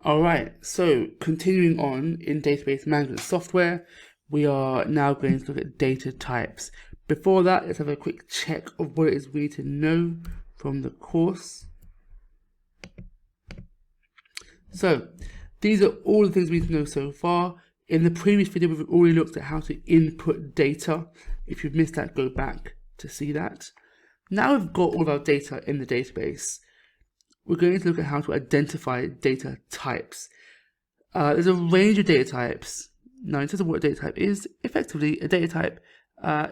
Alright, so continuing on in database management software, we are now going to look at data types. Before that, let's have a quick check of what it is we need to know from the course. So, these are all the things we need to know so far. In the previous video, we've already looked at how to input data. If you've missed that, go back to see that. Now we've got all of our data in the database, we're going to look at how to identify data types. There's a range of data types. Now, in terms of what a data type is, effectively, a data type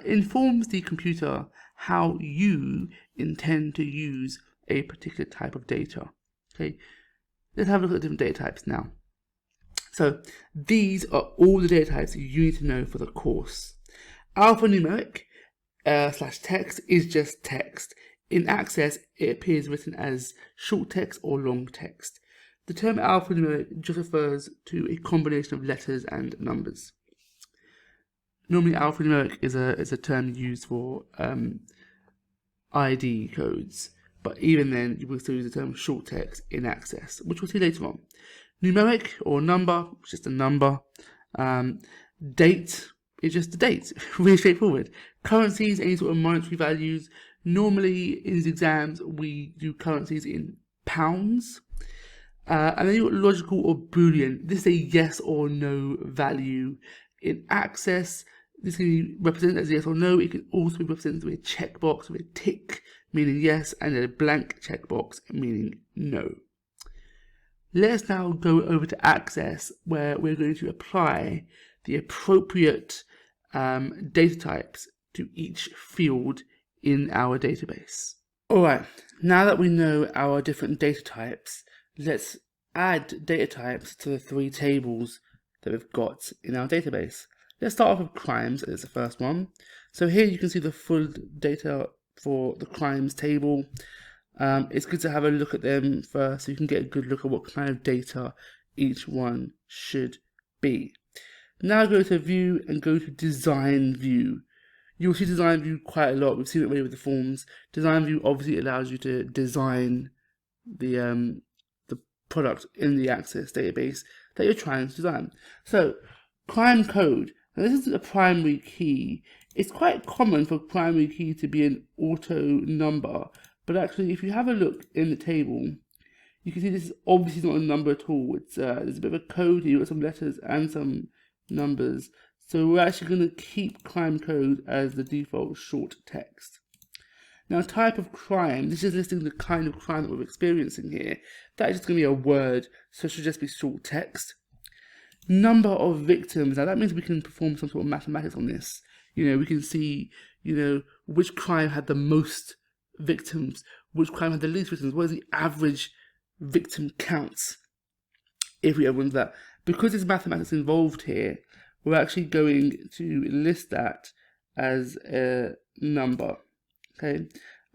informs the computer how you intend to use a particular type of data. Okay, let's have a look at different data types now. So, these are all the data types you need to know for the course. Alphanumeric / text is just text. In Access, it appears written as short text or long text. The term alphanumeric just refers to a combination of letters and numbers. Normally, alphanumeric is a term used for ID codes, but even then, you will still use the term short text in Access, which we'll see later on. Numeric or number, just a number. Date is just a date, really straightforward. Currencies, any sort of monetary values. Normally, in these exams, we do currencies in pounds. And then you've got logical or Boolean. This is a yes or no value. In Access, this can be represented as yes or no. It can also be represented with a checkbox with a tick, meaning yes, and a blank checkbox, meaning no. Let's now go over to Access, where we're going to apply the appropriate data types to each field in our database. Alright, now that we know our different data types, let's add data types to the three tables that we've got in our database. Let's start off with crimes as the first one. So here you can see the full data for the crimes table. It's good to have a look at them first so you can get a good look at what kind of data each one should be. Now go to View and go to Design View. You'll see Design View quite a lot. We've seen it already with the forms. Design View obviously allows you to design the product in the Access database that you're trying to design. So, crime code. Now this is a primary key. It's quite common for primary key to be an auto number, but actually if you have a look in the table, you can see this is obviously not a number at all. It's there's a bit of a code here, you've got some letters and some numbers. So we're actually going to keep crime code as the default short text. Now, type of crime, this is listing the kind of crime that we're experiencing here. That is just going to be a word, so it should just be short text. Number of victims, now that means we can perform some sort of mathematics on this. You know, we can see, which crime had the most victims, which crime had the least victims, what is the average victim counts, if we ever want that. Because there's mathematics involved here, we're actually going to list that as a number. Okay.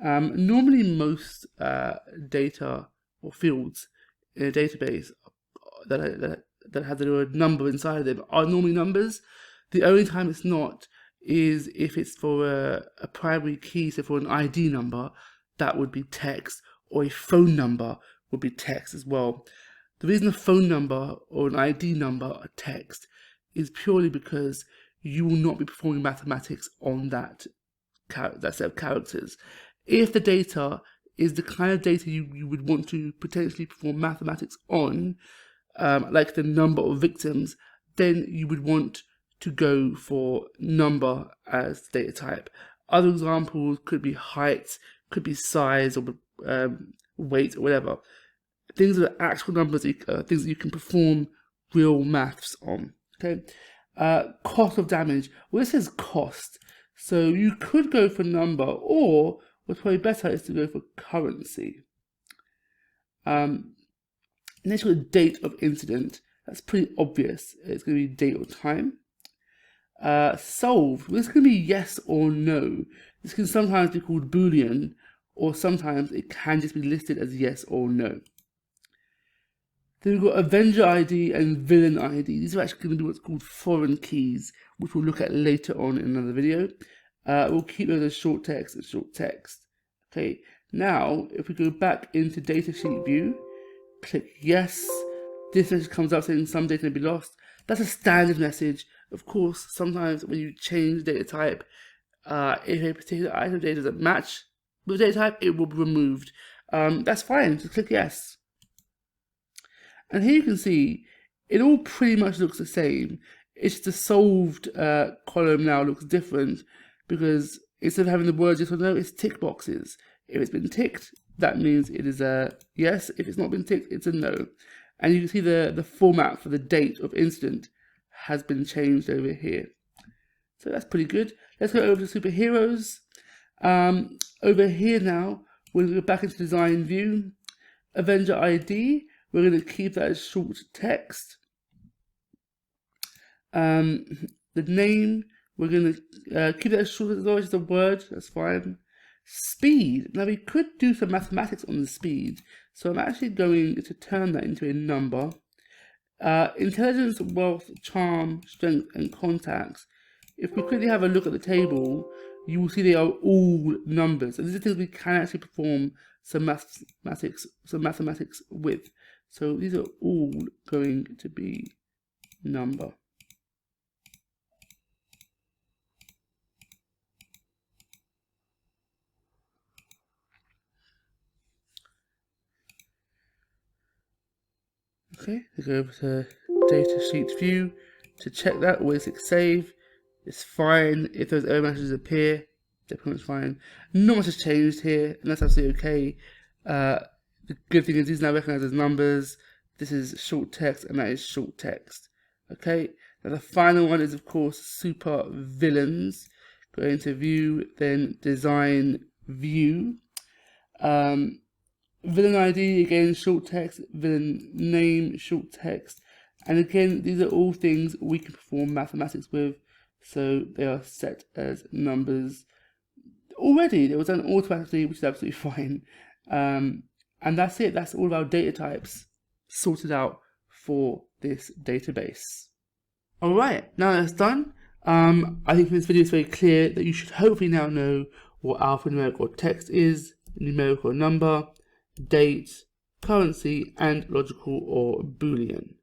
Normally, most data or fields in a database that have the word number inside of them are normally numbers. The only time it's not is if it's for a primary key. So for an ID number, that would be text, or a phone number would be text as well. The reason a phone number or an ID number are text is purely because you will not be performing mathematics on that set of characters. If the data is the kind of data you would want to potentially perform mathematics on, like the number of victims, then you would want to go for number as data type. Other examples could be height, could be size, or weight, or whatever. Things that are actual numbers, things that you can perform real maths on. Okay, cost of damage. Well, this says cost, so you could go for number, or what's probably better is to go for currency. Next, we've got date of incident. That's pretty obvious. It's going to be date or time. Solved. Well, this can be yes or no. This can sometimes be called Boolean, or sometimes it can just be listed as yes or no. Then we've got Avenger ID and Villain ID. These are actually going to be what's called foreign keys, which we'll look at later on in another video. We'll keep those as short text and short text. Okay, now if we go back into Datasheet view, click yes, this message comes up saying some data may be lost. That's a standard message. Of course, sometimes when you change data type, if a particular item of data doesn't match with data type, it will be removed. That's fine, just click yes. And here you can see it all pretty much looks the same. It's just the solved column now looks different because instead of having the words yes or no, it's tick boxes. If it's been ticked, that means it is a yes. If it's not been ticked, it's a no. And you can see the format for the date of incident has been changed over here. So that's pretty good. Let's go over to superheroes. Over here now, we're going to go back into design view. Avenger ID, we're going to keep that as short text. The name, we're going to keep that as short as always, just a word, that's fine. Speed, now we could do some mathematics on the speed, so I'm actually going to turn that into a number. Intelligence, wealth, charm, strength, and contacts. If we quickly have a look at the table, you will see they are all numbers, and these are things we can actually perform some mathematics with. So these are all going to be number. Okay, we go over to data sheet view. To check that, always click save. It's fine if those error messages appear. They're pretty much fine. Not much has changed here, and that's absolutely okay. The good thing is these now recognize as numbers. This is short text, and that is short text. Okay. Now the final one is of course super villains. Go into view, then design view. Villain ID, again, short text, villain name, short text. And again, these are all things we can perform mathematics with, so they are set as numbers. Already, it was done automatically, which is absolutely fine. And that's it, that's all of our data types sorted out for this database. Alright, now that's done, I think from this video it's very clear that you should hopefully now know what alphanumeric or text is, numerical number, date, currency, and logical or boolean.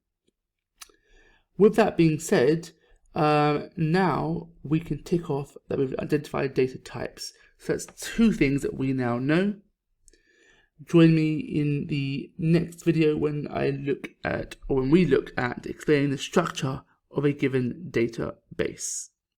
With that being said, now we can tick off that we've identified data types. So that's two things that we now know. Join me in the next video when we look at explaining the structure of a given database.